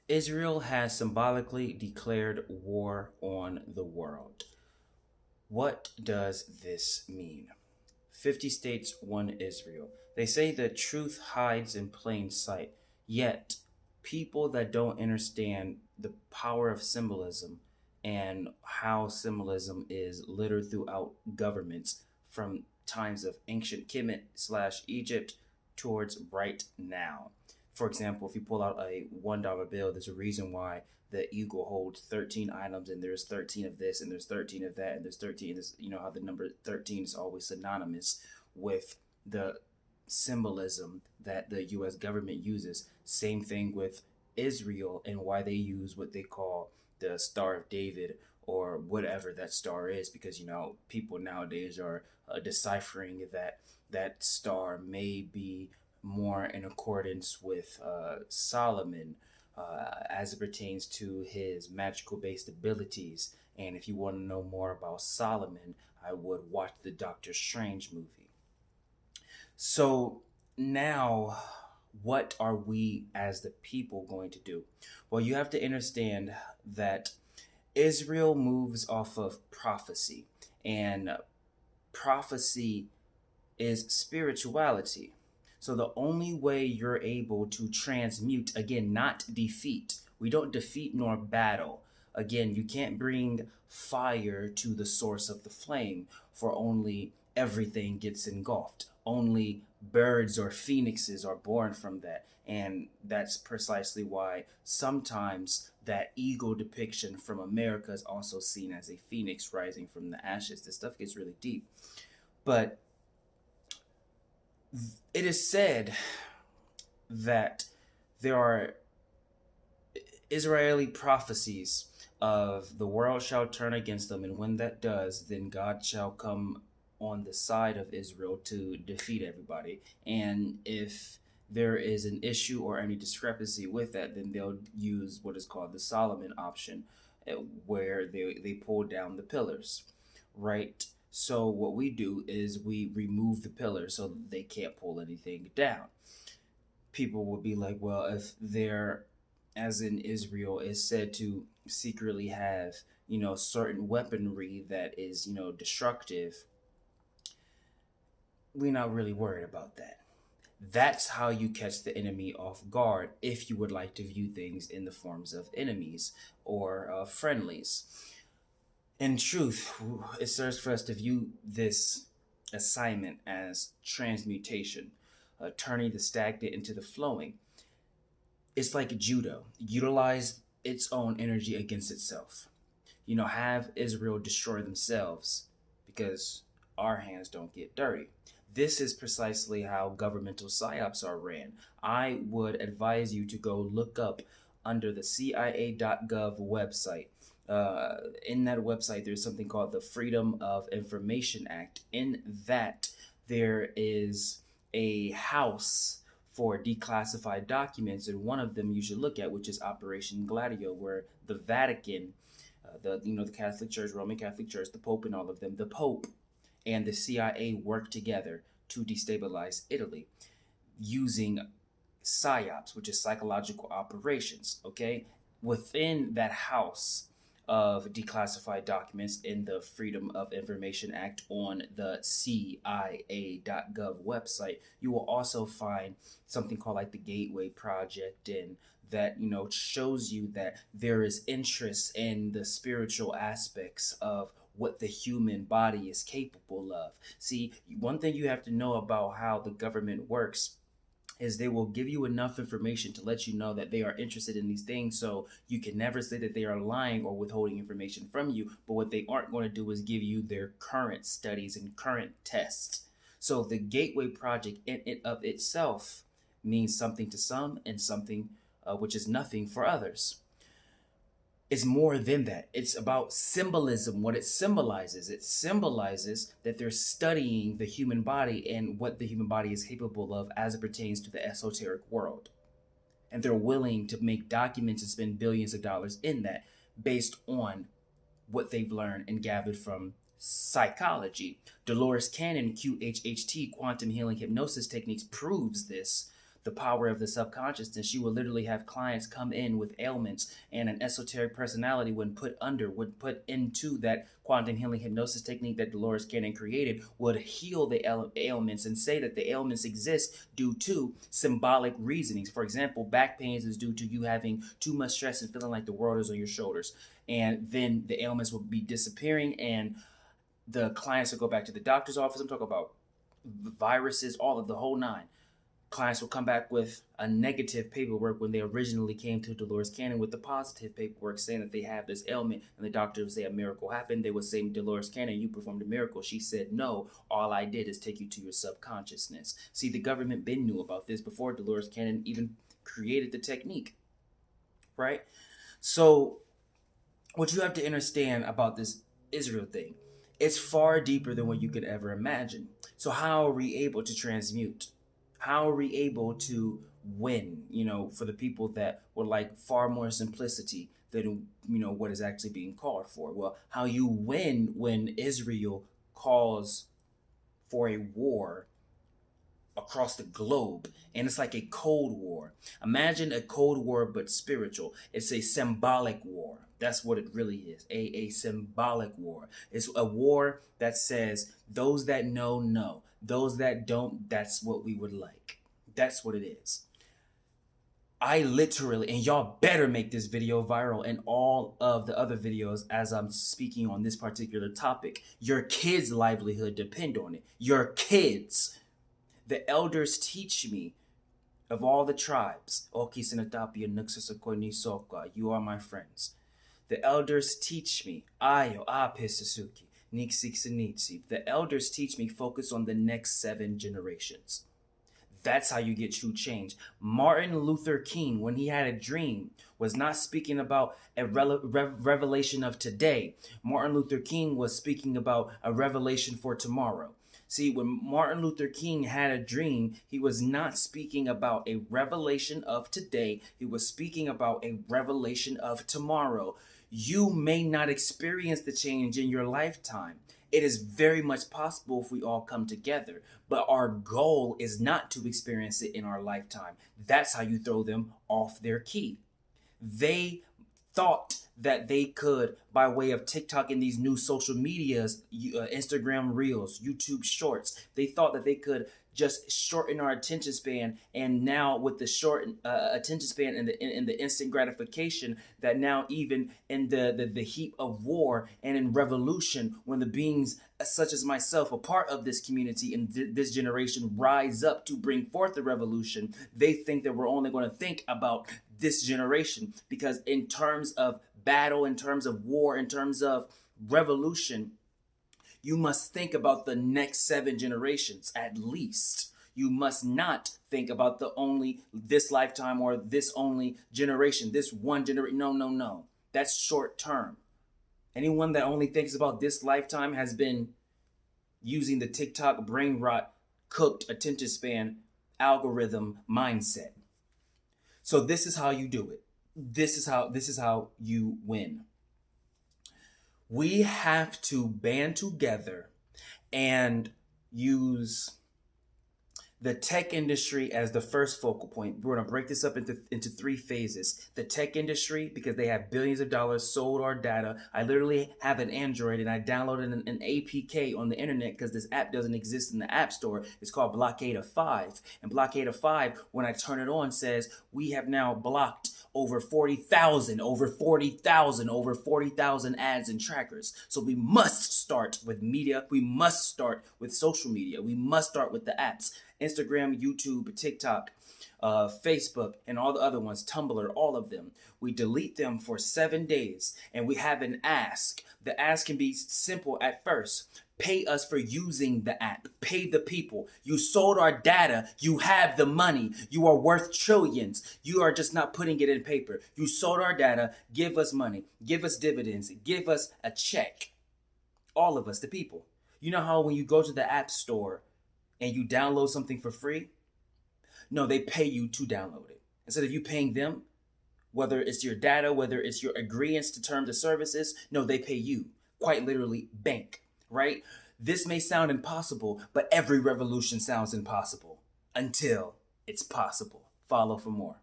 Israel has symbolically declared war on the world. What does this mean? 50 states, one Israel. They say the truth hides in plain sight, yet people that don't understand the power of symbolism and how symbolism is littered throughout governments from times of ancient Kemet slash Egypt towards right now. For example, if you pull out a $1 bill, there's a reason why the eagle holds 13 items, and there's 13 of this, and there's 13 of that, and there's 13 of this. You know how the number 13 is always synonymous with the symbolism that the US government uses. Same thing with Israel and why they use what they call the Star of David or whatever that star is, because people nowadays are deciphering that that star may be more in accordance with Solomon as it pertains to his magical based abilities. And if you want to know more about Solomon, I would watch the Doctor Strange movie. So now, what are we as the people going to do? Well, you have to understand that Israel moves off of prophecy, and prophecy is spirituality. So the only way you're able to transmute, again, not defeat, we don't defeat nor battle. Again, you can't bring fire to the source of the flame, for only everything gets engulfed. Only birds or phoenixes are born from that. And that's precisely why sometimes that eagle depiction from America is also seen as a phoenix rising from the ashes. This stuff gets really deep. But it is said that there are Israeli prophecies of the world shall turn against them, and when that does, then God shall come on the side of Israel to defeat everybody. And if there is an issue or any discrepancy with that, then they'll use what is called the Solomon option, where they pull down the pillars, right? So what we do is we remove the pillars so that they can't pull anything down. People will be like, well, if they're, as in Israel, is said to secretly have, certain weaponry that is, destructive, we're not really worried about that. That's how you catch the enemy off guard if you would like to view things in the forms of enemies or friendlies. In truth, it serves for us to view this assignment as transmutation, turning the stagnant into the flowing. It's like judo, utilize its own energy against itself. Have Israel destroy themselves because our hands don't get dirty. This is precisely how governmental psyops are ran. I would advise you to go look up under the CIA.gov website. In that website, there's something called the Freedom of Information Act. In that, there is a house for declassified documents, and one of them you should look at, which is Operation Gladio, where the Vatican, the Catholic Church, Roman Catholic Church, the Pope, and all of them, the Pope and the CIA work together to destabilize Italy using psyops, which is psychological operations. Okay, within that house of declassified documents in the Freedom of Information Act on the CIA.gov website, you will also find something called like the Gateway Project, and that shows you that there is interest in the spiritual aspects of what the human body is capable of. See, one thing you have to know about how the government works is they will give you enough information to let you know that they are interested in these things, so you can never say that they are lying or withholding information from you. But what they aren't going to do is give you their current studies and current tests. So the Gateway Project in it of itself means something to some and something which is nothing for others. It's more than that. It's about symbolism, what it symbolizes. It symbolizes that they're studying the human body and what the human body is capable of as it pertains to the esoteric world. And they're willing to make documents and spend billions of dollars in that based on what they've learned and gathered from psychology. Dolores Cannon, QHHT, quantum healing hypnosis techniques, proves this. the power of the subconsciousness, she would literally have clients come in with ailments, and an esoteric personality, when would put into that quantum healing hypnosis technique that Dolores Cannon created, would heal the ailments and say that the ailments exist due to symbolic reasonings. For example, back pains is due to you having too much stress and feeling like the world is on your shoulders. And then the ailments will be disappearing, and the clients will go back to the doctor's office. I'm talking about viruses, all of the whole nine. Clients will come back with a negative paperwork when they originally came to Dolores Cannon with the positive paperwork saying that they have this ailment, and the doctor would say a miracle happened. They would say, Dolores Cannon, you performed a miracle. She said, no, all I did is take you to your subconsciousness. See, the government been knew about this before Dolores Cannon even created the technique, right? So what you have to understand about this Israel thing, it's far deeper than what you could ever imagine. So how are we able to transmute? How are we able to win, for the people that would like far more simplicity than, what is actually being called for? Well, how you win when Israel calls for a war across the globe, and it's like a cold war. Imagine a cold war but spiritual. It's a symbolic war. That's what it really is. A symbolic war. It's a war that says those that know. Those that don't, that's what we would like. That's what it is. I literally, and y'all better make this video viral and all of the other videos as I'm speaking on this particular topic. Your kids' livelihood depend on it. Your kids. The elders teach me of all the tribes. You are my friends. The elders teach me. The elders teach me focus on the next 7 generations. That's how you get true change. Martin Luther King, when he had a dream, was not speaking about a revelation of today. Martin Luther King was speaking about a revelation for tomorrow. See, when Martin Luther King had a dream, he was not speaking about a revelation of today. He was speaking about a revelation of tomorrow. You may not experience the change in your lifetime. It is very much possible if we all come together, but our goal is not to experience it in our lifetime. That's how you throw them off their key. They thought that they could, by way of TikTok and these new social medias, Instagram Reels, YouTube Shorts, they thought that they could just shorten our attention span. And now with the short attention span and the instant gratification, that now even in the heat of war and in revolution, when the beings such as myself, a part of this community and this generation, rise up to bring forth the revolution, they think that we're only going to think about this generation, because in terms of battle, in terms of war, in terms of revolution, you must think about the next 7 generations at least. You must not think about this lifetime or this only generation, this one generation. No. That's short term. Anyone that only thinks about this lifetime has been using the TikTok brain rot, cooked attention span algorithm mindset. So this is how you do it. This is how you win. We have to band together and use the tech industry as the first focal point. We're going to break this up into 3 phases. The tech industry, because they have billions of dollars sold our data. I literally have an Android and I downloaded an APK on the internet because this app doesn't exist in the App Store. It's called Blockade of 5. And Blockade of 5, when I turn it on, says we have now blocked over 40,000 ads and trackers. So we must start with media. We must start with social media. We must start with the apps. Instagram, YouTube, TikTok, Facebook, and all the other ones, Tumblr, all of them. We delete them for 7 days, and we have an ask. The ask can be simple at first. Pay us for using the app. Pay the people. You sold our data. You have the money. You are worth trillions. You are just not putting it in paper. You sold our data. Give us money. Give us dividends. Give us a check. All of us, the people. You know how when you go to the App Store and you download something for free? No, they pay you to download it. Instead of you paying them, whether it's your data, whether it's your agreements to terms of services, no, they pay you. Quite literally, bank. Right? This may sound impossible, but every revolution sounds impossible until It's possible. Follow for more.